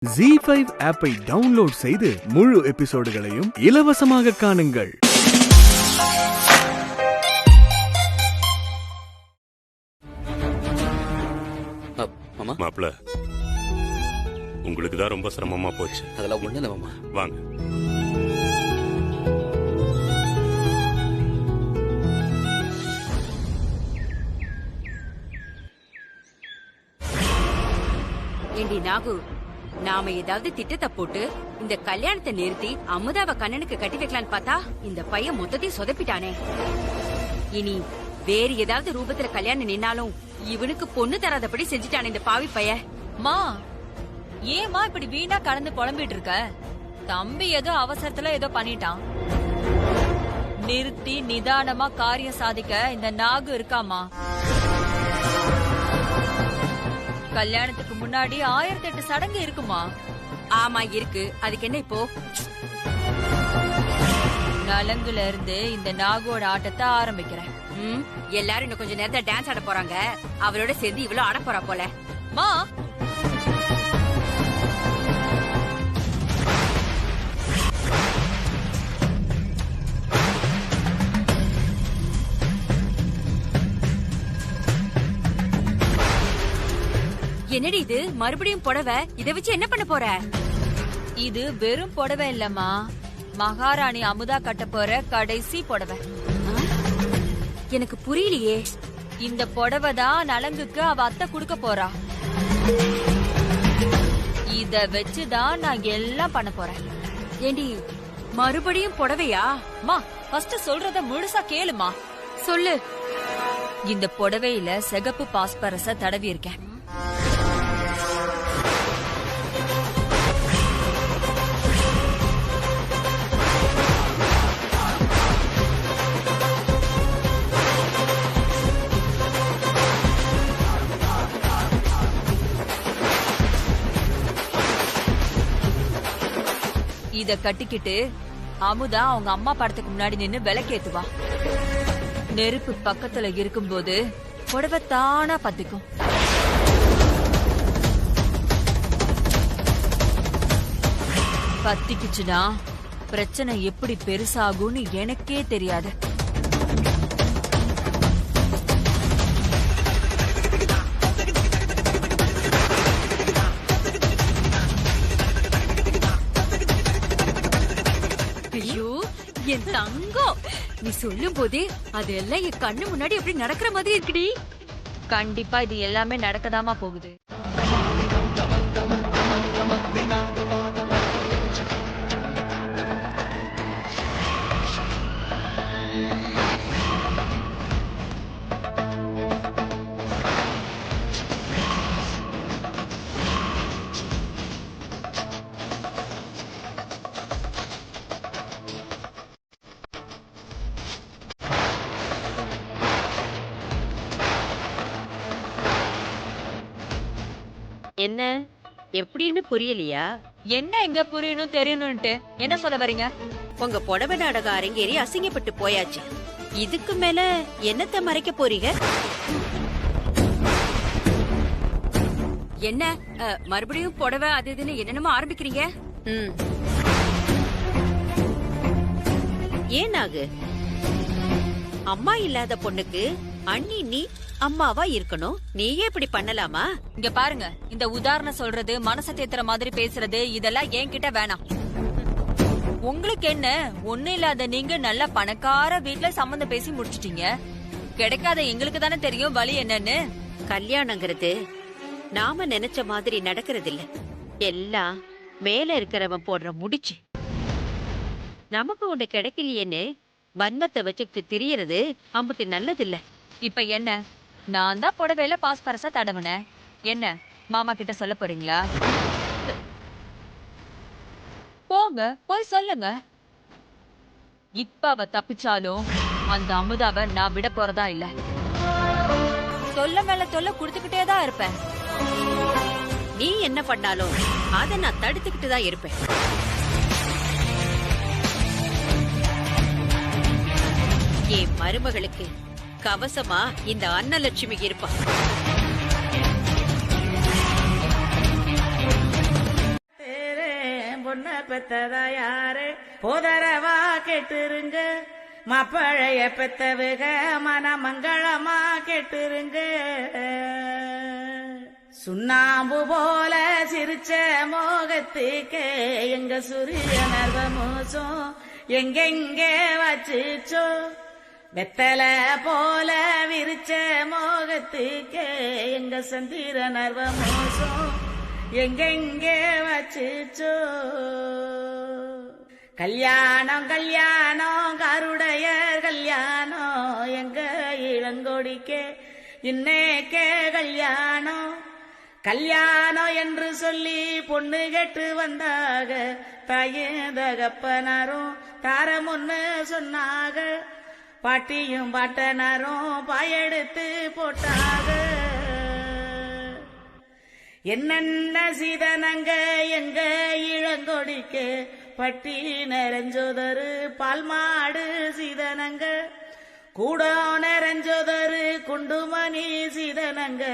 ZEE5 ஆப்பை download செய்து முழு எபிசோடுகளையும் இலவசமாக காணுங்கள். மாப்ள, உங்களுக்கு தான் ரொம்ப சிரமமா போச்சு. அதெல்லாம் ஒண்ணு இல்ல மாமா. வாங்க. ஏண்டி நாகு, நாம ஏதாவது திட்டத்தை போட்டு இந்த கல்யாணத்தை நிறுத்தி அமுதாவை கண்ணனுக்கு கட்டி வைக்கலான்னு பார்த்தா இந்த பையன் மொத்தத்தையும் சொதப்பிட்டானே. இனி வேறு ஏதாவது ரூபத்துல கல்யாணம் நின்னாலும் இவனுக்கு பொண்ணு தராதபடி செஞ்சுட்டானே இந்த பாவி பையன். மா, ஏமா இப்படி வீணா கலந்து புலம்பிட்டு இருக்க? தம்பி ஏதோ அவசரத்துல ஏதோ பண்ணிட்டான். நிறுத்தி நிதானமா காரியம் சாதிக்க இந்த நாகு இருக்காமா. கல்யாணத்துக்கு முன்னாடி 1008 சடங்கு இருக்குமா? ஆமா இருக்கு. அதுக்கு என்ன இப்போ? நலங்குல இருந்து இந்த நாகோட ஆட்டத்தை ஆரம்பிக்கிறேன். எல்லாரும் இன்னும் கொஞ்சம் நேரத்துல டான்ஸ் ஆட போறாங்க. அவரோட சேர்ந்து இவ்வளவு ஆட போறா போல. மா, என்னடி இது? மறுபடியும் புடவை? இதை வச்சு என்ன பண்ண போற? இது வெறும் புடவை இல்லம்மா, மகாராணி அமுதா கட்ட போற கடைசி புடவை. எனக்கு புரியலையே. இந்த புடவை தான் நலங்குக்கு அவ அத்தை குடுக்க போறா. இத வச்சுதான் நான் எல்லாம் பண்ண போறேன். ஏண்டி மறுபடியும் புடவையா? மா, ஃபர்ஸ்ட் சொல்றத முழுசா கேளுமா. சொல்லு. இந்த புடவையில சிகப்பு பாஸ்பரஸ தடவி இருக்கேன். இத கட்டிக்கிட்டு அமுதா அவங்க அம்மா படத்துக்கு முன்னாடி நின்னு விளக்கேத்துவா. நெருப்பு பக்கத்துல இருக்கும்போது புடவை தானா பத்திக்கும். பத்திக்குச்சுன்னா பிரச்சனை எப்படி பெருசாகும்னு எனக்கே தெரியாது. ஐயோ என் தங்கம், நீ சொல்லும் போதே அதெல்லாம் என் கண்ணு முன்னாடி எப்படி நடக்கிற மாதிரி இருக்குடி. கண்டிப்பா இது எல்லாமே நடக்கதாமா போகுது. என்ன எப்படின்னு புரியலையா? என்ன எங்க புரியணும் தெரியணும்ட்டு என்ன சொல்ல வரீங்க? உங்க புடவை நாடகம் அரங்கேறி அசிங்கப்பட்டு போயாச்சு. இதுக்கு மேல என்னத்த மறைக்க போறீங்க? என்ன மறுபடியும் புடவை அது இதுன்னு என்னென்னமோ ஆரம்பிக்கிறீங்க? ஏனாகு, அம்மா இல்லாத பொண்ணுக்கு அண்ணி நீ அம்மாவா இருக்கணும். நீயே இப்படி பண்ணலாமா? இங்க பாருங்க, இந்த உதாரணம் சொல்றது, மனச தேத்துற மாதிரி பேசுறது, இதெல்லாம் என்கிட்ட வேணாம். உங்களுக்கு என்ன, ஒண்ணு இல்லாத நீங்க நல்ல பணக்கார வீட்டுல சம்மந்தம் பேசி முடிச்சிட்டீங்க. கிடைக்காத எங்களுக்கு தானே தெரியும் வழி என்னன்னு. கல்யாணங்கிறது நாம நினைச்ச மாதிரி நடக்கிறது இல்ல. எல்லாம் மேல இருக்கிறவன் போடுற முடிச்சு. நமக்கு ஒண்ணு கிடைக்கலையேன்னு வன்மத்தை வச்சுக்கிட்டு திரியறது அம்புட்டு நல்லதில்ல. இப்ப என்ன, நான் தான் புடவையில பாஸ்பரஸா தடவுனேன். என்ன மாமா கிட்ட சொல்ல போறீங்களா? போங்க, போய் சொல்லுங்க. இப்ப அவ தப்பிச்சாலும் அந்த அமுதாவை நான் விட போறதா இல்ல. சொல்ல மேல சொல்ல குடுத்துக்கிட்டே தான் இருப்பேன். நீ என்ன பண்ணாலும் அதை நான் தடுத்துக்கிட்டு தான் இருப்பேன். என் மருமகளுக்கு கவசமா இந்த அன்னலட்சுமி இருப்பா. பொண்ண பெத்ததா யாரு போதரவா கேட்டுருங்க மாப்பழைய பெத்தவுக மனமங்களமா கேட்டுருங்க சுண்ணாம்பு போல சிரிச்ச மோகத்துக்கு எங்க சூரிய நர்வ மோசம் எங்கெங்கே வச்சுச்சோ வெத்தல போல விரிச்ச மோகத்துக்கு எங்க சந்திர நர்வ மோசம் எங்கெங்கே வச்சுச்சோ கல்யாணம் கல்யாணம் கருடைய கல்யாணம் எங்க இளங்கோடிக்கே இன்னேக்கே கல்யாணம் கல்யாணம் என்று சொல்லி பொண்ணு கேட்டு வந்தாக தாயும் தகப்பனாரும் தாரமுன்னு சொன்னாக பாட்டியும் பாட்டனாரும் பாயெடுத்து போட்டாக என்னென்ன சீதனங்க எங்க இளங்கொடிக்கு பட்டி நிறைஞ்சோதரு பால் மாடு சீதனங்க கூடோ நிறைஞ்சதொரு குண்டுமணி சீதனங்க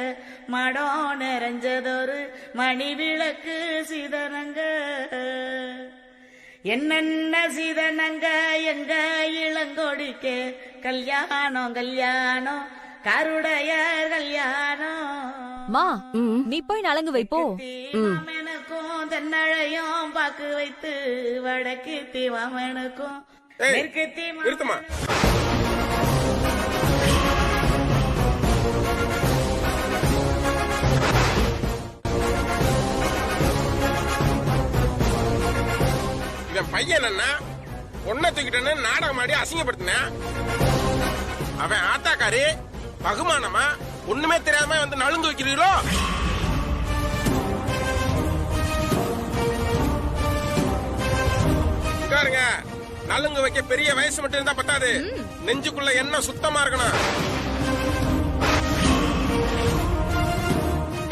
மடோ நிறைஞ்சதொரு மணி விளக்கு சீதனங்க என்னென்ன சீதனங்க எங்க இளங்கொடிக்கு கல்யாணம் கல்யாணம் கருடைய கல்யாணம் மா நீ போய் நலங்கு வைப்போ. மாமனுக்கும் தென்னழையும் பாக்கு வைத்து வடக்கு தீவாமனுக்கும் மேற்கு தீமா பையன் என்ன பொண்ணை தூக்கிட்டேன்னு நாடகம் ஆடி அசிங்கப்படுத்தின அவன் ஆத்தாக்காரி பகுமானமா ஒண்ணுமே தெரியாம வந்து நலுங்கு வைக்கிறீங்களோ? பாருங்க, நலுங்கு வைக்க பெரிய வயசு மட்டும் இருந்தா பத்தாது, நெஞ்சுக்குள்ள என்ன சுத்தமா இருக்கணும்.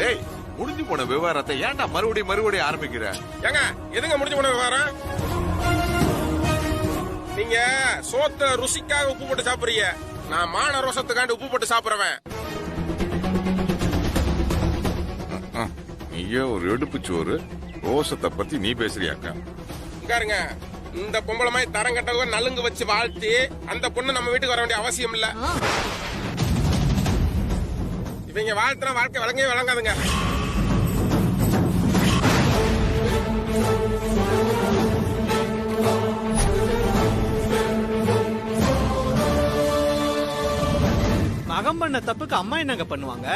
டேய், முடிஞ்சு போன விவகாரத்தை ஏன்டா மறுபடியும் ஆரம்பிக்கிற? ஏங்க எதுங்க முடிஞ்சு போன விவகாரம்? நீங்க சோத்த ருசிக்காக உப்பு போட்டு சாப்பிடுறீங்க, நான் மான ரோசத்துக்காண்டி உப்பு போட்டு சாப்பிடுறவன். நீயே ஒரு எடுப்பு சோறு, ரோசத்தை பத்தி நீ பேசுறியாக்கா? இங்காருங்க, இந்த பொம்பளை மாதிரி தரம் கட்டவங்க நலுங்கு வச்சு வாழ்த்தி அந்த பொண்ணு நம்ம வீட்டுக்கு வர வேண்டிய அவசியம் இல்ல. இவங்க வாழ்த்துற வாழ்க்கை வழங்கவே வழங்காதுங்க. மகம் பண்ண தப்புக்கு அம்மா என்னங்க பண்ணுவாங்க?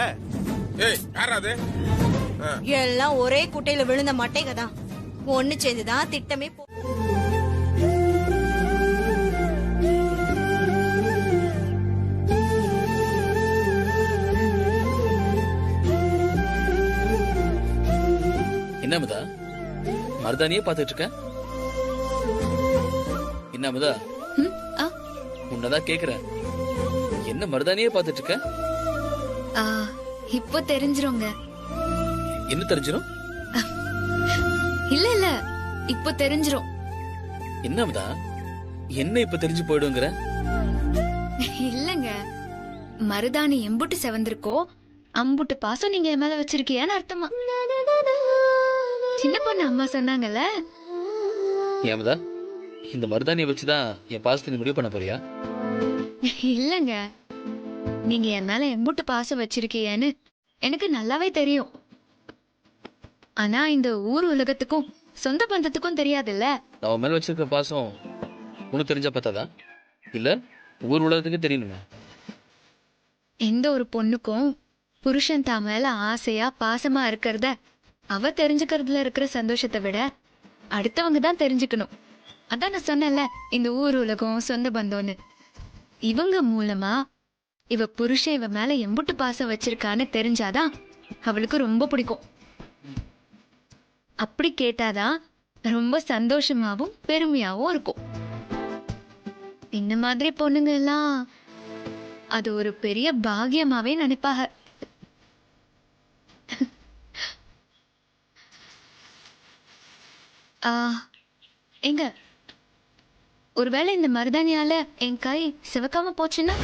ஏய், யாரா அது? எல்லாம் ஒரே குட்டையில விழுந்த மட்டைங்க தான், ஒண்ணு சேர்ந்துதான் திட்டமே. என்ன முதா மருதானியே பாத்துட்டு இருக்க? என்ன முதா, உன்னதான் கேக்குறேன், என்ன மருதானியே பாத்துட்டு இருக்க? இப்போ தெரிஞ்சிருங்க. என்ன தெரிஞ்சிரும்? இல்ல இல்ல, இப்போ தெரிஞ்சிரும். என்ன முதா, என்ன இப்ப தெரிஞ்சு போயிடுங்கிற? இல்லங்க, மருதாணி எம்புட்டு செவந்திருக்கோ அம்புட்டு பாசம் நீங்க என் மேல வச்சிருக்கியான்னு அர்த்தமா. சின்ன பொண்ணு அம்மா சொன்னாங்கல்ல. ஏன் முதா, இந்த மருதானியை வச்சுதான் என் பாசத்தை நீ முடிவு பண்ண போறியா? இல்லங்க, நீங்க என் மேல எம்புட்டு பாசம் வச்சிருக்கீங்கன்னு எனக்கு நல்லாவே தெரியும். ஆனா இந்த ஊர் உலகத்துக்கும் சொந்த பந்தத்துக்கும் தெரியாதுல்ல. நான் உன் மேல வச்சிருக்க பாசம் உனக்கு தெரிஞ்சா பார்த்தாதா, இல்ல ஊர் உலகத்துக்கு தெரியணுமா? எந்த ஒரு பொண்ணுக்கும் புருஷன் தான் மேல ஆசையா பாசமா இருக்கிறத அவ தெரிஞ்சுக்கிறதுல இருக்கிற சந்தோஷத்தை விட அடுத்தவங்க தான் தெரிஞ்சுக்கணும். அதான் நான் சொன்னேன்ல, இந்த ஊர் உலகம் சொந்த பந்தம்னு. இவங்க மூலமா இவ புருஷன் இவ மேல எம்புட்டு பாசம் வச்சிருக்கான்னு தெரிஞ்சாதான் அவளுக்கு ரொம்ப பிடிக்கும். அப்படி கேட்டாதான் ரொம்ப சந்தோஷமாவும் பெருமையாவும் இருக்கும். இந்த மாதிரி பொண்ணுங்க எல்லாம் அது ஒரு பெரிய பாக்கியமாவே நினைப்பாங்க. எங்க ஒருவேளை இந்த மருதாணியால என் கை சிவக்காம போச்சுன்னா?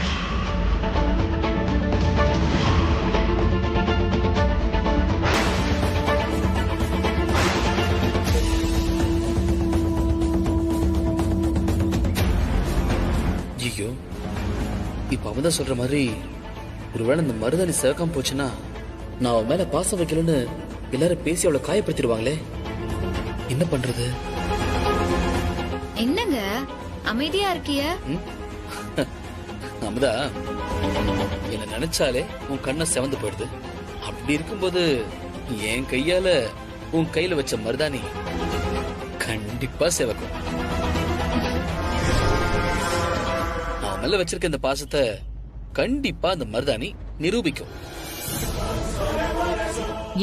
ஆனந்தா சொல்ற மாதிரி ஒருவேளை இந்த மருதாணி சிவக்காம போச்சுன்னா நான் அவன் மேல பாசம் வைக்கலன்னு எல்லாரும் பேசி அவளை காயப்படுத்திடுவாங்களே, என்ன பண்றது? என்னங்க அமைதியா இருக்கிய? அமுதா, என்ன நினைச்சாலே உன் கண்ணை செவந்து போயிடுது. அப்படி இருக்கும்போது என் கையால உன் கையில வச்ச மருதாணி கண்டிப்பா செவக்கும். நான் மேல வச்சிருக்க இந்த பாசத்தை கண்டிப்பா அந்த மருதாணி நிரூபிக்கும்.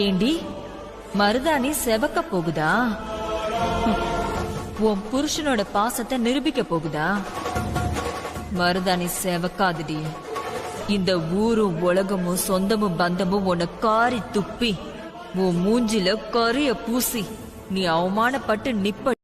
ஏண்டி மருதாணி செவக்க போகுதா? உன் புருஷனோட பாசத்தை நிரூபிக்க போகுதா? மருதாணி செவக்காதுடி. இந்த ஊரும் உலகமும் சொந்தமும் பந்தமும் உன்னை காரி துப்பி உன் மூஞ்சில கரிய பூசி நீ அவமானப்பட்டு நிப்ப.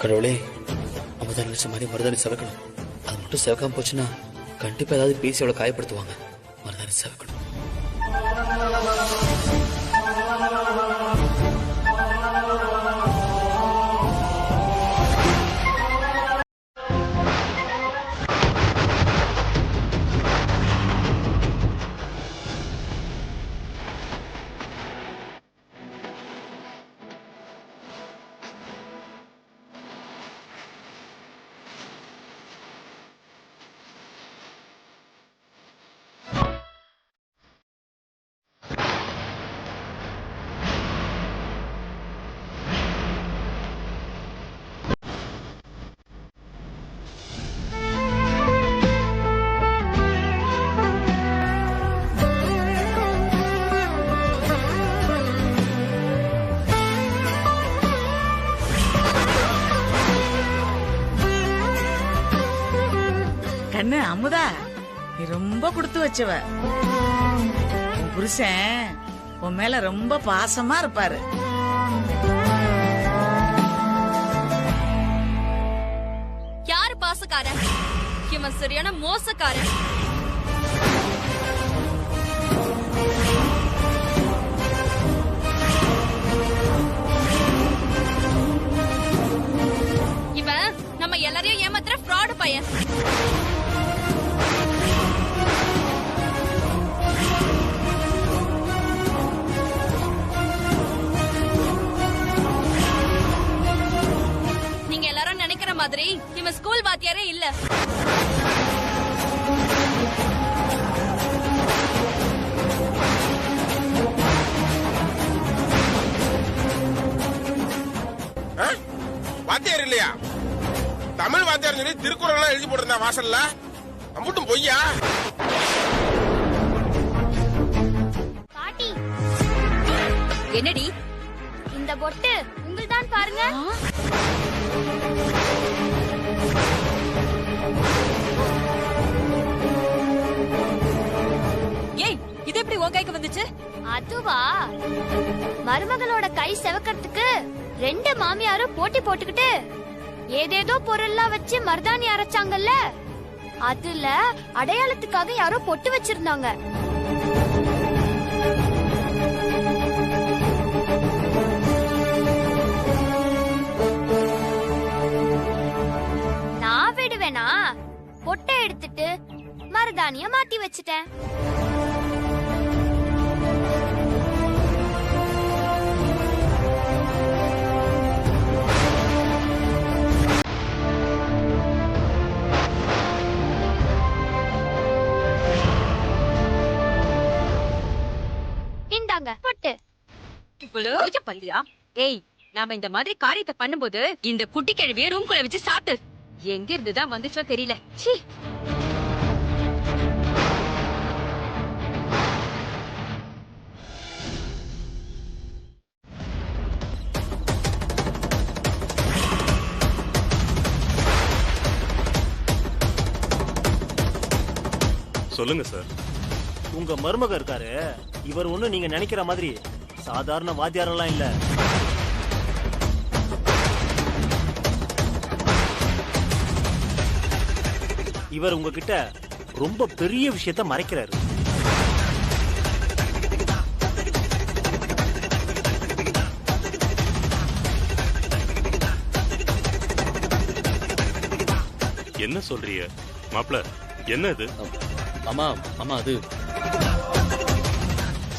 கடவுளே, அமுதா நினைச்ச மாதிரி மருதாணி செவக்கணும். அது மட்டும் செவக்காம போச்சுன்னா கண்டிப்பா ஏதாவது பேசி அவளை காயப்படுத்துவாங்க. மருதாணி செவக்கணும். கண்ணு அமுதா, நீ ரொம்ப கொடுத்து வச்சவ. உன் புருஷன் உன் மேல ரொம்ப பாசமா இருப்பாரு. யாரு பாசக்காரன்? இவன் சரியான மோசக்காரன். இவன் நம்ம எல்லாரையும் ஏமாத்துற ஃப்ராடு பையன். நீங்க எல்லாரும் நினைக்கிற மாதிரி இவன் ஸ்கூல் வாத்தியாரே இல்ல. வாத்தியார் இல்லையா? தமிழ் வாத்தியார் சொல்லி திருக்குறள் எல்லாம் எழுதி போட்டிருந்தா வாசல்ல. அம்புட்டும் பொய்யா? பாட்டி, என்னடி இந்த பொட்டு உங்கள்தான் பாருங்க. ஏய், இது எப்படி உன் கைக்கு வந்துச்சு? அதுவா, மருமகளோட கை செவக்கிறதுக்கு 2 மாமியாரும் போட்டி போட்டுக்கிட்டு ஏதேதோ பொருள்லாம் வச்சு மருதாணி அரைச்சாங்கல்ல, அதுல அடையாளத்துக்காக யாரோ பொட்டு வச்சிருந்தாங்க. நான் விடுவேனா? பொட்டை எடுத்துட்டு மருதாணிய மாத்தி வச்சிட்டேன். இந்தாங்க பொட்டு. பல்லியா? ஏய், நாம இந்த மாதிரி காரியத்தை பண்ணும்போது இந்த குட்டி கிழவிய ரூம்குள்ள வச்சு சாத்து. எங்க இருந்துதான் வந்துச்சோ தெரியல. சீ. சொல்லுங்க சார். உங்க மருமக இருக்காரு, இவர் ஒண்ணு நீங்க நினைக்கிற மாதிரி சாதாரண வாத்தியாரெல்லாம் இல்ல. இவர் உங்ககிட்ட ரொம்ப பெரிய விஷயத்த மறைக்கிறாரு. என்ன சொல்றீங்க மாப்ள? என்ன இது? அம்மா அம்மா அது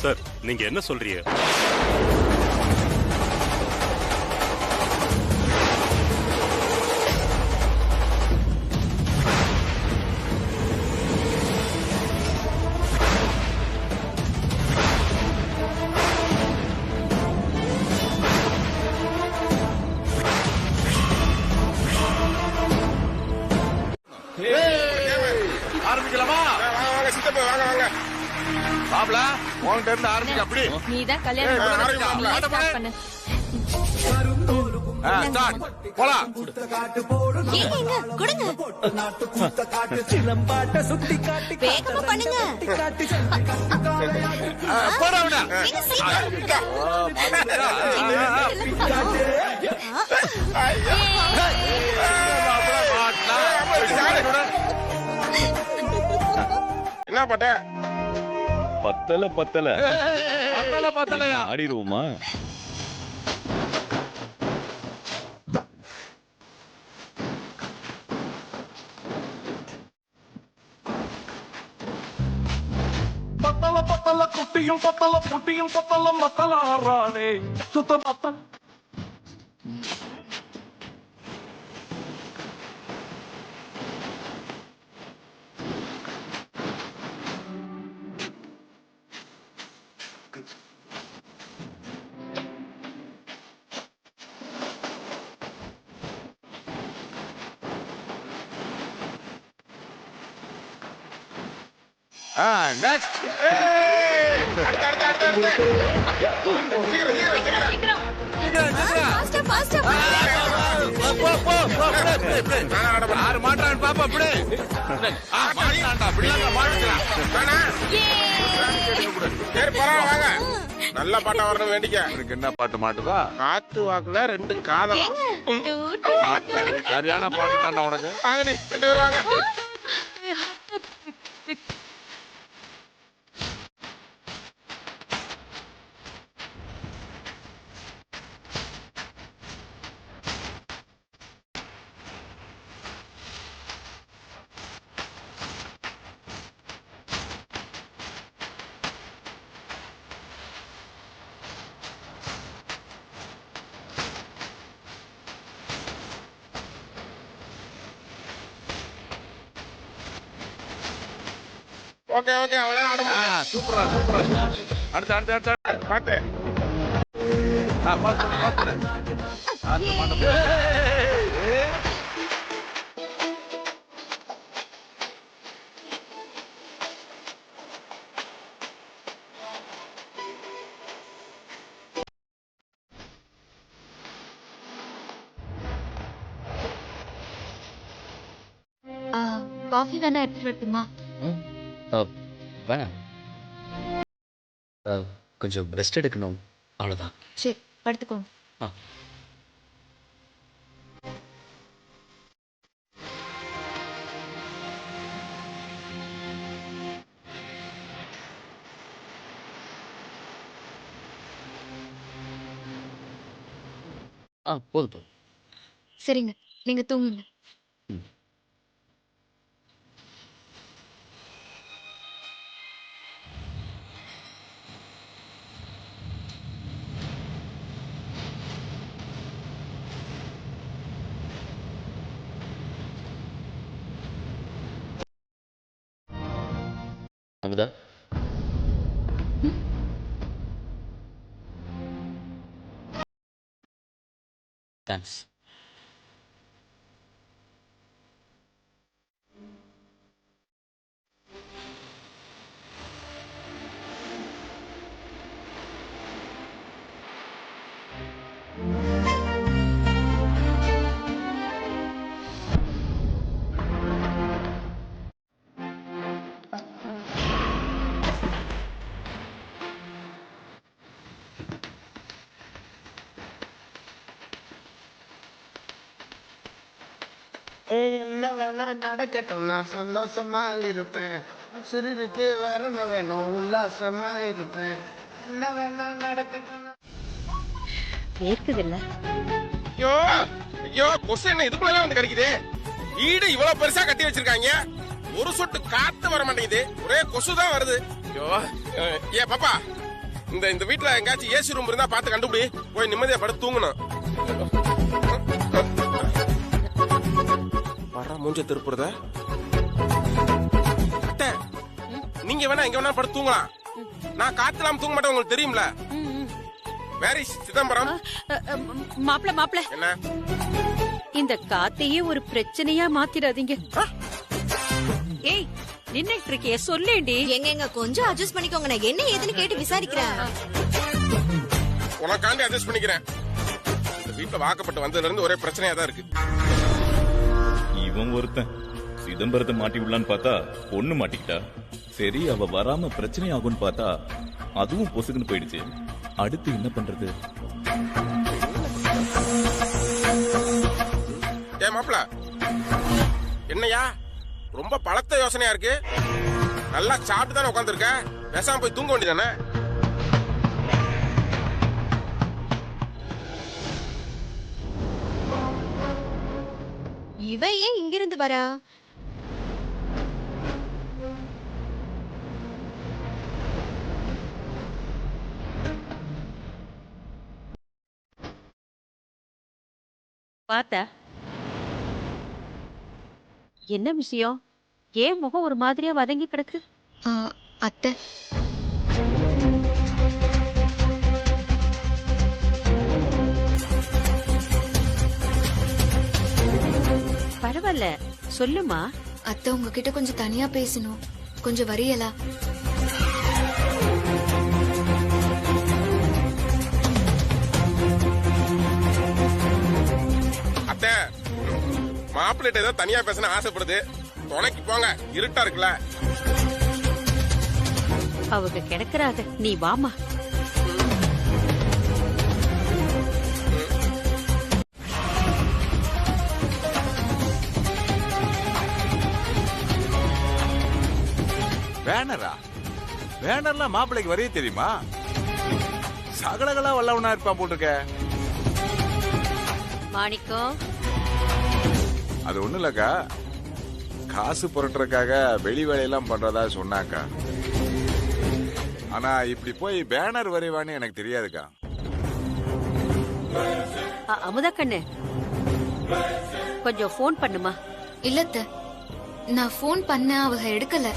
சார், நீங்க என்ன சொல்றீங்க? ஆரம்பிக்கலாமா? வாங்க சித்தப்பா, வாங்க வாங்க. மாப்ள உன்கிட்ட இருந்து ஆரம்பிக்க. அப்படி நீதான் கல்யாணம் பண்ணு. ஸ்டார்ட். போலாம். கொடுங்க வேகமா பண்ணுங்க. போடா விட. என்ன பாட்ட? பத்தல பத்தல பத்தலையா? ஆடிடுவோமா? பத்தல பத்தல குட்டியும் பத்தல புட்டியும் பத்தல மத்தல ஆறானே சுத்த பத்தல. நெக்ஸ்ட். ஆறு மாட்டான் பாப்பா. அப்படி மாட்டான்டா. அப்படி வாங்க. நல்ல பாட்டா வரணும் வேண்டிக்க. எனக்கு என்ன பாட்டு மாட்டுதா? காத்து வாக்குல ரெண்டு காதல். சரியான பாட்டு தாண்டா உனக்கு. வாங்க நீ 2 பேர் வாங்க. ஓகே ஓகே, அவ்வளவு ஆட முடியும். சூப்பரா சூப்பரா. அடுத்து அடுத்து அடுத்து பாத்து. பாத்து பாத்து. அடுத்து பாட்டு. காஃபி வேணா எடுத்துட்டு வரட்டுமா? வேணாம், கொஞ்சம் ரெஸ்ட் எடுக்கணும், அவ்வளோதான். சரி, படுத்துக்கோங்க. போதும் போதும். சரிங்க, நீங்க தூங்குங்க. அமுதா, தேங்க்ஸ். என்ன வேணா நடக்கட்டும், நான் சந்தோஷமா இருப்பேன். சிறுருக்கு வரணும் வேணும், உல்லாசமா இருப்பேன். என்ன வேணா நடக்கட்டும். கேக்குது இல்ல? ஐயோ ஐயோ, கொசு என்ன இதுக்குள்ள வந்து கிடைக்குது? வீடு இவ்வளவு பெருசா கட்டி வச்சிருக்காங்க, ஒரு சொட்டு காத்து வர மாட்டேங்குது, ஒரே கொசு தான் வருது. ஐயோ ஏ பாப்பா, இந்த வீட்டுல எங்காச்சும் ஏசி ரூம் இருந்தா பார்த்து கண்டுபிடி, போய் நிம்மதியா படுத்து தூங்கணும். வர மூஞ்ச திருப்புறத நீங்க வேணா எங்க வேணா படுத்து தூங்கலாம், நான் காத்துலாம் தூங்க மாட்டேன், உங்களுக்கு தெரியும்ல. வேற சிதம்பரம் மாப்பிள என்ன இந்த காத்தையே ஒரு பிரச்சனையா மாத்திடாதீங்க. ஏய் நின்னுட்டு இருக்கியே, சொல்லேண்டி. எங்க கொஞ்சம் அட்ஜஸ்ட் பண்ணிக்கோங்க, நான் என்ன ஏதுன்னு கேட்டு விசாரிக்கிறேன். உனக்காண்டி அட்ஜஸ்ட் பண்ணிக்கிறேன். இந்த வீட்டுல வாக்கப்பட்டு வந்ததுல இருந்து ஒரே பிரச்சனையா தான் இருக்கு. இவன் ஒருத்தன் சிதம்பரத்தை மாட்டி விடலான்னு பார்த்தா பொண்ணு மாட்டிக்கிட்டா. சரி, அவ வராம பிரச்சனை ஆகும்னு பார்த்தா அதுவும் பொசுக்குன்னு போயிடுச்சு. அடுத்து என்ன பண்றது? ஏ மாப்பிள, என்னையா ரொம்ப பழத்த யோசனையா இருக்கு? நல்லா சாப்பிட்டு தானே உட்காந்துருக்க, பேசாம போய் தூங்க வேண்டியதானே? இவ ஏன் இங்கிருந்து வரா? பார்த்த என்ன விஷயம்? ஏன் முகம் ஒரு மாதிரியா வதங்கி கிடக்கு? அத்தை, பரவாயில்ல, சொல்லுமா. அத்தை உங்ககிட்ட கொஞ்சம் தனியா பேசணும், கொஞ்சம் வரியலா? அத்தை, மாப்பிள்ளைட்ட ஏதோ தனியா பேசணும் ஆசைப்படுது, துணைக்கு போங்க, இருட்டா இருக்குல்ல. அவங்க கிடக்குறாங்க, நீ வாமா. பேனரா? பேனர்லாம் மாப்பிள்ளைக்கு வரைய தெரியுமா? சகலகளா வல்லவனா இருப்பான் போட்டிருக்க. மாணிக்கம், அது ஒண்ணு இல்லக்கா, காசு புரட்டுறதுக்காக வெளி வேலையெல்லாம் பண்றதா சொன்னாக்கா. ஆனா இப்படி போய் பேனர் வரைவான்னு எனக்கு தெரியாதுக்கா. அமுதா கண்ணு, கொஞ்சம் போன் பண்ணுமா. இல்லத்த, நான் போன் பண்ண அவங்க எடுக்கல.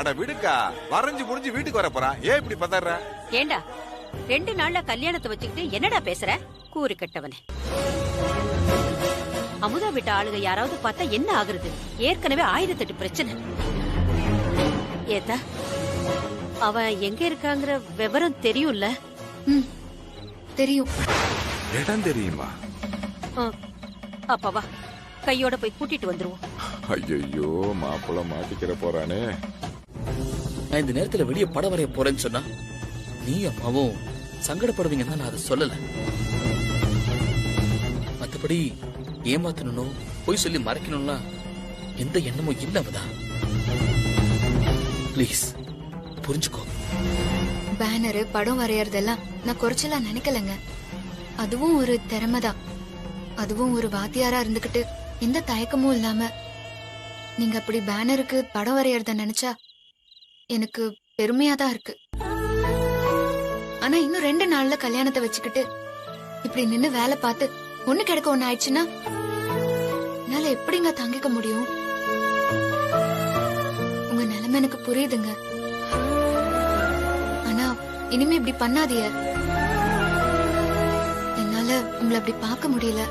அட விடுக்கா, வரைஞ்சு முடிஞ்சு வீட்டுக்கு வர போறான், ஏன் இப்படி பதற? ஏண்டா 2 நாள்ல கல்யாணத்தை வச்சுக்கிட்டு என்னடா பேசுற? கூறு கட்டவனே. அமுதா விட்ட ஆளுங்க யாராவது பார்த்தா என்ன ஆகுறது? ஏற்கனவே 1008 பிரச்சனை. ஏதா அவன் எங்க இருக்காங்கிற விவரம் தெரியும்ல? தெரியும். இடம் தெரியுமா? அப்ப வா, கையோட போய் கூட்டிட்டு வந்துருவோம். ஐயோ, மாப்பிள்ள மாட்டிக்கிற போறானே. நான் இந்த நேரத்துல வெளியே படம் வரைய போறேன்னு சொன்னா நீ அம்மாவும் சங்கடப்படுவீங்கன்னா நான் அதை சொல்லல. மத்தபடி ஏமாத்தணும், போய் சொல்லி மறைக்கணும்னா எந்த எண்ணமும் இல்லவதான். ப்ளீஸ் புரிஞ்சுக்கோ. பேனரு, படம் வரையறதெல்லாம் நான் குறைச்சலா நினைக்கலங்க. அதுவும் ஒரு திறமைதான். அதுவும் ஒரு வாத்தியாரா இருந்துகிட்டு எந்த தயக்கமும் இல்லாம நீங்க அப்படி பேனருக்கு படம் வரையறத நினைச்சா எனக்கு பெருமையா தான் இருக்கு. ஆனா இன்னும் 2 நாள்ல கல்யாணத்தை வச்சுக்கிட்டு இப்படி நின்னு வேலை பார்த்து ஒண்ணு கிடைக்க ஒண்ணு ஆயிடுச்சுன்னா என்னால எப்படிங்க தாங்கிக்க முடியும்? உங்க நிலைமை எனக்கு புரியுதுங்க. ஆனா இனிமே இப்படி பண்ணாதீங்க. என்னால உங்களை அப்படி பார்க்க முடியல.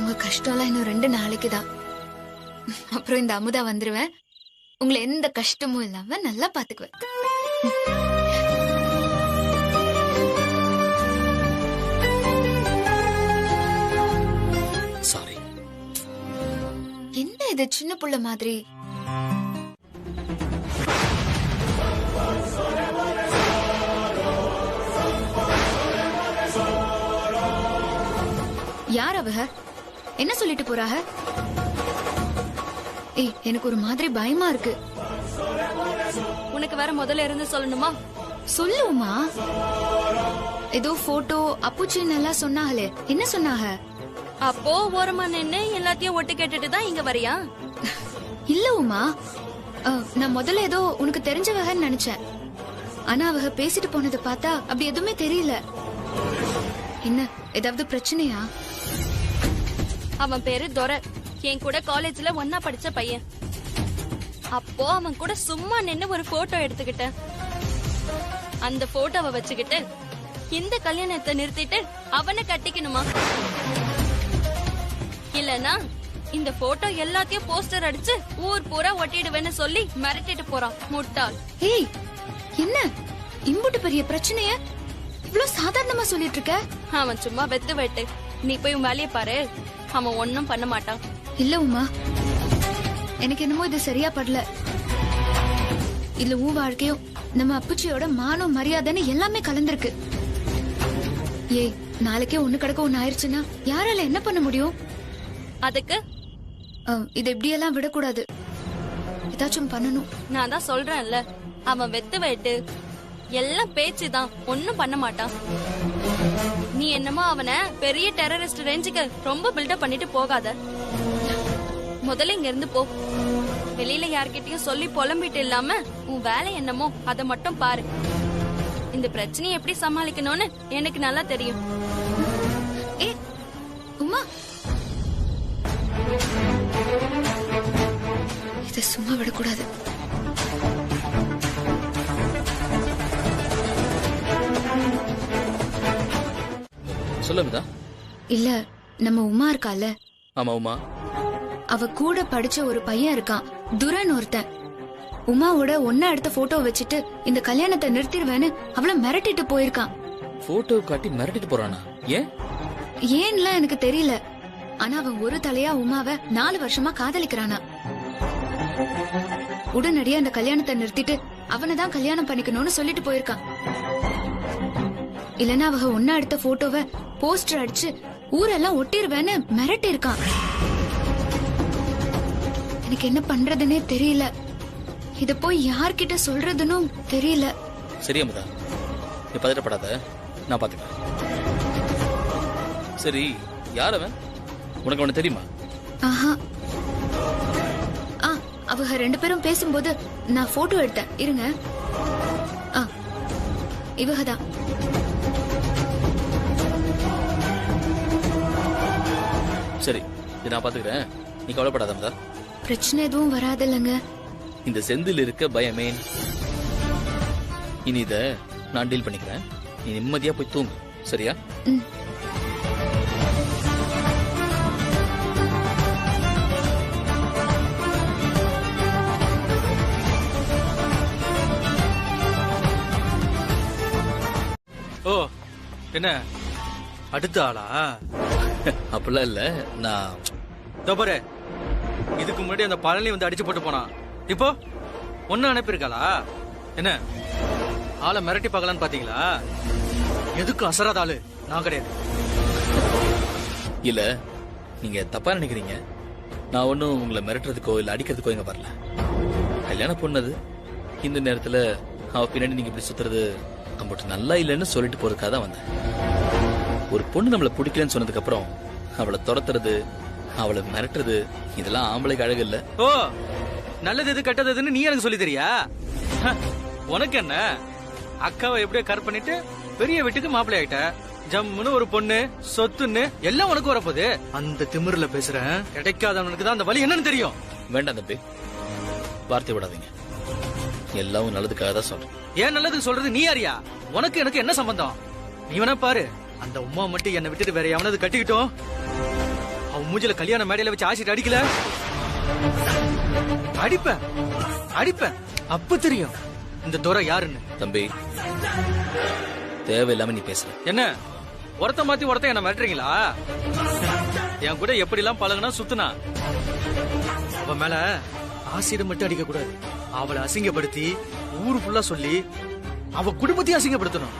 உங்க கஷ்டம்லாம் இன்னும் 2 நாளைக்கு தான். அப்புறம் இந்த அமுதா வந்துருவேன். உங்களை எந்த கஷ்டமும் இல்லாம நல்லா பாத்துக்குவேன். சாரி. என்ன இது சின்ன புள்ள மாதிரி? அவ? என்ன சொல்லிட்டு போறாக? ஏய், எனக்கு ஒரு மாதிரி பயமா இருக்கு. உனக்கு வேற முதல்ல இருந்து சொல்லணுமா? சொல்லுமா? ஏதோ போட்டோ அப்புச்சின்னு எல்லாம் சொன்னாங்களே, என்ன சொன்னாக? அப்போ ஓரமா நின்னு எல்லாத்தையும் ஒட்டு கேட்டுட்டு தான் இங்க வரியா? இல்ல உமா, நான் முதல்ல ஏதோ உனக்கு தெரிஞ்சவகன்னு நினைச்சேன். ஆனா அவ பேசிட்டு போனதை பார்த்தா அப்படி எதுவுமே தெரியல. என்ன, ஏதாவது பிரச்சனையா? அவன் பேரு துரை. என் கூட காலேஜ்ல ஒன்னா படிச்ச பையன். அப்போ அவன் கூட சும்மா நின்னு ஒரு போட்டோ எடுத்துக்கிட்டேன். அந்த போட்டோவை வச்சுக்கிட்டு இந்த கல்யாணத்தை நிறுத்திட்டு அவனை கட்டிக்கணுமா? இல்லனா இந்த போட்டோ எல்லாத்தையும் போஸ்டர் அடிச்சு ஊர் பூரா ஒட்டிடுவேன்னு சொல்லி மிரட்டிட்டு போறான் முட்டாள். ஏய், என்ன இம்புட்டு பெரிய பிரச்சனைய இவ்வளவு சாதாரணமா சொல்லிட்டு இருக்க? அவன் சும்மா வெத்து வெட்டு. நீ போய் உன் வேலையை பாரு. அவன் ஒன்னும் பண்ண மாட்டான். இல்ல உமா, எனக்கு என்னமோ இது சரியா படல. இல்ல உன் வாழ்க்கையும் நம்ம அப்புச்சியோட மானம் மரியாதைன்னு எல்லாமே கலந்திருக்கு. ஏய், நாளைக்கே ஒண்ணு கிடக்க ஒண்ணு ஆயிருச்சுன்னா யாரால என்ன பண்ண முடியும்? அதுக்கு இது எப்படியெல்லாம் விடக்கூடாது. ஏதாச்சும் பண்ணணும். நான் தான் சொல்றேன்ல, அவன் வெத்து வெட்டு. எல்லாம் பேச்சுதான், ஒன்னும் பண்ண மாட்டான். நீ என்னமோ அவனை பெரிய டெரரிஸ்ட் ரேஞ்சுக்கு ரொம்ப பில்டப் பண்ணிட்டு போகாத. முதல்ல இங்க இருந்து போ. வெளியில யார்கிட்டயும் சொல்லி புலம்பிட்டு இல்லாம உன் வேலை என்னமோ அதை மட்டும் பாரு. இந்த பிரச்சனையை எப்படி சமாளிக்கணும்னு எனக்கு நல்லா தெரியும். உமா, இத சும்மா விடக்கூடாது. சொல்லுங்கதா. இல்ல, நம்ம உமா இருக்கால. ஆமா உமா. அவ கூட படிச்ச ஒரு பையன் இருக்கான், துரன் ஒருத்தன். உமாவோட ஒன்னா எடுத்த போட்டோ வச்சுட்டு இந்த கல்யாணத்தை நிறுத்திடுவேன்னு அவளை மிரட்டிட்டு போயிருக்கான். போட்டோ காட்டி மிரட்டிட்டு போறானா? ஏன்? ஏன்லாம் எனக்கு தெரியல. ஆனா அவன் ஒரு தலையா உமாவை 4 வருஷமா காதலிக்கிறானா. உடனடியா அந்த கல்யாணத்தை நிறுத்திட்டு அவனை தான் கல்யாணம் பண்ணிக்கணும்னு சொல்லிட்டு போயிருக்கான். இல்லனா அவ ஒன்னா எடுத்த போட்டோவை போஸ்டர் அடிச்சு ஊரெல்லாம் ஒட்டிருவேன்னு மிரட்டி இருக்கான். எனக்கு என்ன பண்றதுன்னே தெரியல. இத போய் யார்கிட்ட சொல்றதுன்னு தெரியல. சரி அமுதா, நீ பதட்டப்படாத, நான் பாத்துக்கிறேன். சரி, யார் அவன்? உனக்கு அவனை தெரியுமா? ஆஹா. அவங்க 2 பேரும் பேசும்போது நான் போட்டோ எடுத்தேன். இருங்க. இவகதான். சரி, நான் பாத்துக்கிறேன், நீ கவலைப்படாத அமுதா. பிரச்சனை எதுவும் வராதில்லங்க. இந்த செந்தில் இருக்க பயமே. இனி இத நான் டீல் பண்ணிக்கிறேன். நீ நிம்மதியா போய் தூங்கு, சரியா? ஓ, என்ன அடுத்த ஆளா? அப்படிலாம் இல்ல, நான் பாரு, இதுக்கு முன்னாடி அந்த பழனி வந்து அடிச்சு போட்டு போனான். இப்போ ஒன்னு அனுப்பியிருக்காளா? என்ன ஆளை மிரட்டி பார்க்கலான்னு பாத்தீங்களா? எதுக்கும் அசராத ஆளு நான் கிடையாது. இல்ல, நீங்க தப்பா நினைக்கிறீங்க. நான் ஒன்னும் உங்களை மிரட்டுறதுக்கோ இல்ல அடிக்கிறதுக்கோ இங்க வரல. கல்யாணம் பொண்ணது. இந்த நேரத்துல அவ பின்னாடி நீங்க இப்படி சுத்துறது நம்மட்டு நல்லா இல்லைன்னு சொல்லிட்டு போறதுக்காக தான் வந்தேன். ஒரு பொண்ணு நம்மள பிடிக்கலன்னு சொன்னதுக்கு அப்புறம் அவளை துரத்துறது, அவளை மிரட்டுறது, இதெல்லாம் ஆம்பளைக்கு அழகு இல்ல. ஓ, நல்லது எது கெட்டது எதுன்னு நீ எனக்கு சொல்லி தெரியா? உனக்கு என்ன, அக்காவை எப்படியோ கர் பண்ணிட்டு பெரிய வீட்டுக்கு மாப்பிள்ளை ஆயிட்ட. ஜம்முன்னு ஒரு பொண்ணு, சொத்துன்னு எல்லாம் உனக்கு வரப்போகுது. அந்த திமிர்ல பேசுறேன். கிடைக்காதவனுக்கு தான் அந்த வழி என்னன்னு தெரியும். வேண்டாம் தம்பி, வார்த்தை விடாதீங்க. எல்லாம் நல்லதுக்காக தான் சொல்றேன். ஏன் நல்லதுக்கு சொல்றது? நீ யாரியா? உனக்கு எனக்கு என்ன சம்பந்தம்? நீ வேணா பாரு, அந்த உமா மட்டும் என்னை விட்டுட்டு வேற எவனது கட்டிக்கிட்டோம். அவன் மூஞ்சில கல்யாண மேடையில வச்சு ஆசிட்டு அடிக்கல, அடிப்பேன். அப்ப தெரியும் இந்த துரை யாருன்னு. தம்பி, தேவையில்லாம நீ பேசுற. என்ன ஒருத்த மாத்தி ஒருத்த என்ன மிரட்டுறீங்களா? என் கூட எப்படி எல்லாம் பழகுனா சுத்துனா. அவன் மேல ஆசிட் மட்டும் அடிக்க கூடாது. அவளை அசிங்கப்படுத்தி ஊரு ஃபுல்லா சொல்லி அவ குடும்பத்தையும் அசிங்கப்படுத்தணும்.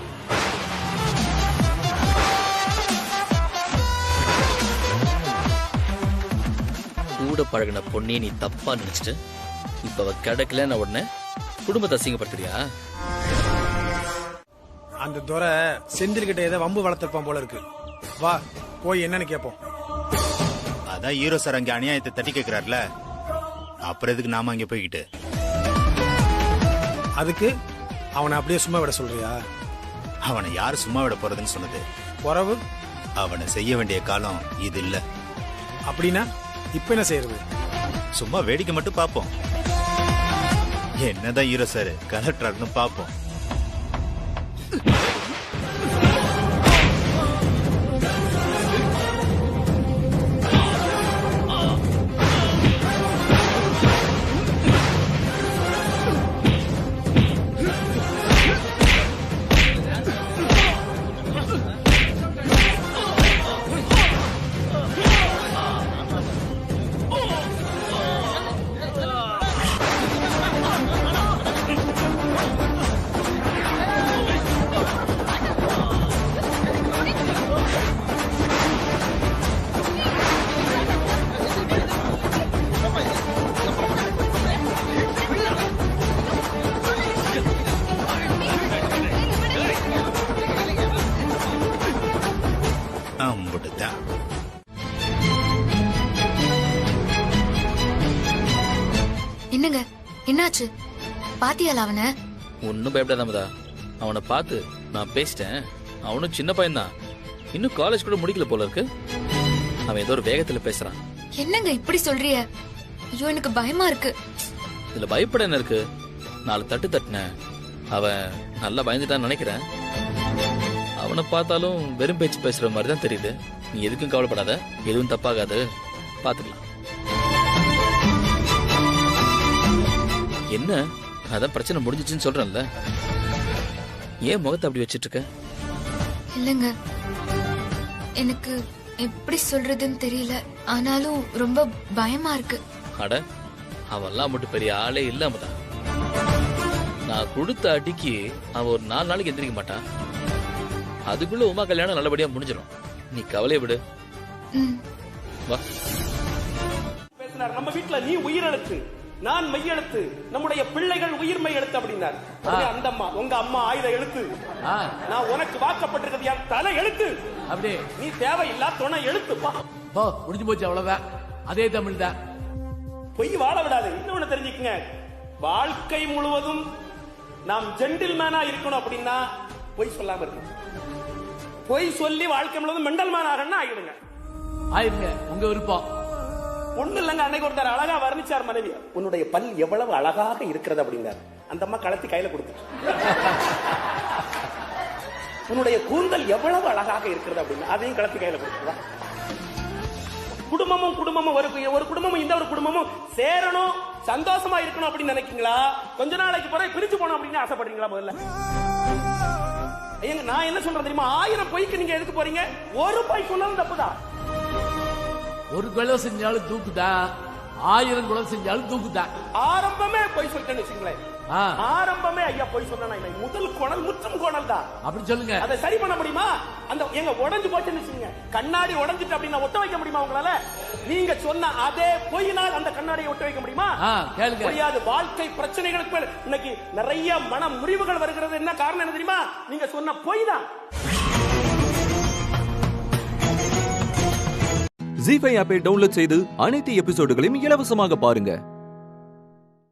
கூட பழகின பொண்ணே நீ தப்பா நினைச்சிட்டு இப்ப அவ கிடைக்கல நான் உடனே குடும்பத்தை அசிங்கப்படுத்துறியா? அந்த துரை செந்தில் கிட்ட ஏதோ வம்பு வளர்த்திருப்பான் போல இருக்கு. வா போய் என்னன்னு கேப்போம். அதான் ஹீரோ சார் அங்க அநியாயத்தை தட்டி கேட்கிறாருல, அப்புறம் எதுக்கு நாம அங்க போய்கிட்டு? அதுக்கு அவனை அப்படியே சும்மா விட சொல்றியா? அவனை யாரு சும்மா விட போறதுன்னு சொன்னது? உறவு அவனை செய்ய வேண்டிய காலம் இது இல்ல. அப்படின்னா இப்ப என்ன செய்யறது? சும்மா வேடிக்கை மட்டும் பாப்போம். என்னதான் ஹீரோ சார் கலெக்டர்னு பாப்போம். என்னங்க என்னாச்சு? பாத்தியால அவனை? ஒன்னும் பயப்படாதா, அவனை பார்த்து நான் பேசிட்டேன். அவனும் சின்ன பையன்தான், இன்னும் காலேஜ் கூட முடிக்கல போல இருக்கு. அவன் ஏதோ ஒரு வேகத்துல பேசுறான். என்னங்க இப்படி சொல்றிய? ஐயோ எனக்கு பயமா இருக்கு. இதுல பயப்பட என்ன இருக்கு? 4 தட்டு தட்டின அவன் நல்லா பயந்துட்டான்னு நினைக்கிறேன். அவனை பார்த்தாலும் வெறும் பேச்சு பேசுற மாதிரி தான் தெரியுது. நீ எதுக்கும் கவலைப்படாத, எதுவும் தப்பாகாது, பாத்துக்கலாம். என்ன அதான் பிரச்சனை முடிஞ்சிச்சுன்னு சொல்றேன்ல, ஏன் முகத்தை அப்படி வச்சிட்டு இருக்க? இல்லங்க எனக்கு எப்படி சொல்றதுன்னு தெரியல, ஆனாலும் ரொம்ப பயமா இருக்கு. அட அவெல்லாம் மட்டும் பெரிய ஆளே இல்லாமதான். நான் கொடுத்த அடிக்கு அவன் ஒரு 4 நாளைக்கு எந்திரிக்க மாட்டான். அதுக்குள்ள உமா கல்யாணம் நல்லபடியா முடிஞ்சிடும். நீ கவலையை விடு. வா. நம்ம வீட்டுல நீ உயிரெழுத்து, நான் மெய்யெழுத்து, நம்முடைய பிள்ளைகள் உயிர்மை எழுத்து அப்படின்னார். அந்த அம்மா உங்க அம்மா ஆயுத எழுத்து, நான் உனக்கு வாக்கப்பட்டிருக்கிறது என் தலை எழுத்து. அப்படியே நீ தேவையில்லா துணை எழுத்து. முடிஞ்சு போச்சு, அவ்வளவுதான். அதே தமிழ் தான். பொய் வாழ விடாது. இன்னொன்னு தெரிஞ்சுக்கங்க, வாழ்க்கை முழுவதும் நாம் ஜென்டில்மேனா இருக்கணும் அப்படின்னா பொய் சொல்லாம இருக்கணும். பொய் சொல்லி வாழ்க்கை முழுவதும் மெண்டல்மேன் ஆகணும்னா ஆயிடுங்க. ஆயிருங்க, உங்க விருப்பம். ஒண்ணு இல்லங்க, அன்னைக்கு ஒருத்தர் அழகா வர்ணிச்சார் மனைவி, உன்னுடைய பல் எவ்வளவு அழகாக இருக்கிறது அப்படின்னாரு. அந்த அம்மா கலத்தி கையில கொடுத்து, உன்னுடைய கூந்தல் எவ்வளவு அழகாக இருக்கிறது அப்படின்னு அதையும் கலத்தி கையில கொடுத்துருவா. குடும்பமும் ஒரு குடும்பமும் இந்த ஒரு குடும்பமும் சேரணும், சந்தோஷமா இருக்கணும் அப்படின்னு நினைக்கீங்களா? கொஞ்ச நாளைக்கு பிறகு பிரிச்சு போனோம் அப்படின்னு ஆசைப்படுறீங்களா? முதல்ல நான் என்ன சொல்றேன் தெரியுமா, 1000 பொய்க்கு நீங்க எதுக்கு போறீங்க? ஒரு பொய் சொன்னாலும் தப்புதான். ஒரு கொலை செஞ்சாலும் தூக்குதா, 1000 கொலை செஞ்சாலும் தூக்குதா. ஆரம்பமே பொய் சொல்லிட்டேன்னு வச்சுங்களேன், ஆரம்பமே ஐயா பொய் சொன்னா முதல் கோணல் முற்றும் கோணல் தான். அப்படி சொல்லுங்க. அதை சரி பண்ண முடியுமா? அந்த எங்க உடைஞ்சு போச்சுன்னு வச்சுங்க, கண்ணாடி உடைஞ்சிட்டு அப்படின்னா ஒட்ட வைக்க முடியுமா உங்களால? நீங்க சொன்ன அதே பொய்னால் அந்த கண்ணாடியை ஒட்ட வைக்க முடியுமா? முடியாது. வாழ்க்கை பிரச்சனைகளுக்கு இன்னைக்கு நிறைய மன முறிவுகள் வருகிறது. என்ன காரணம் என்ன தெரியுமா? நீங்க சொன்ன பொய் தான். ஜீ5 ஆப்பை டவுன்லோட் செய்து அனைத்து எபிசோடுகளையும் இலவசமாக பாருங்க.